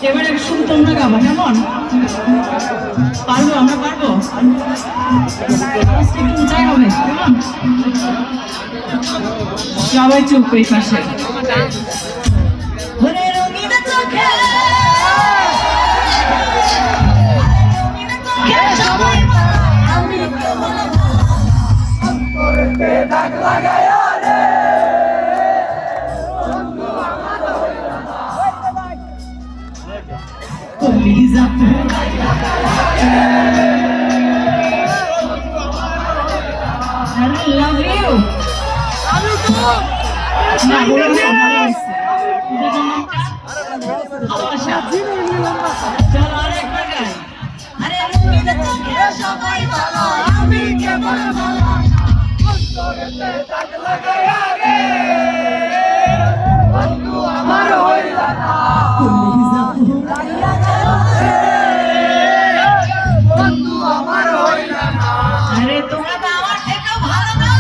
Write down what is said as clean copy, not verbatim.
এবারে শুধু তোমরা গাবা, কেমন? পারবো, আমরা পারবো। একটু উঁচাই হবে, কেমন? সবাই চুপ এই পাশে। I love you. চলো আরেকবার গাই। আরে রঙিন চোখে সবাই ভালো, আমি কেমন ভালো, অন্তরেতে দাগ লাগায়া রে, বন্ধু আমার হইলা না, বন্ধু আমার হইলা না। আরে তোমরা তো আমার থেকে ভালো না।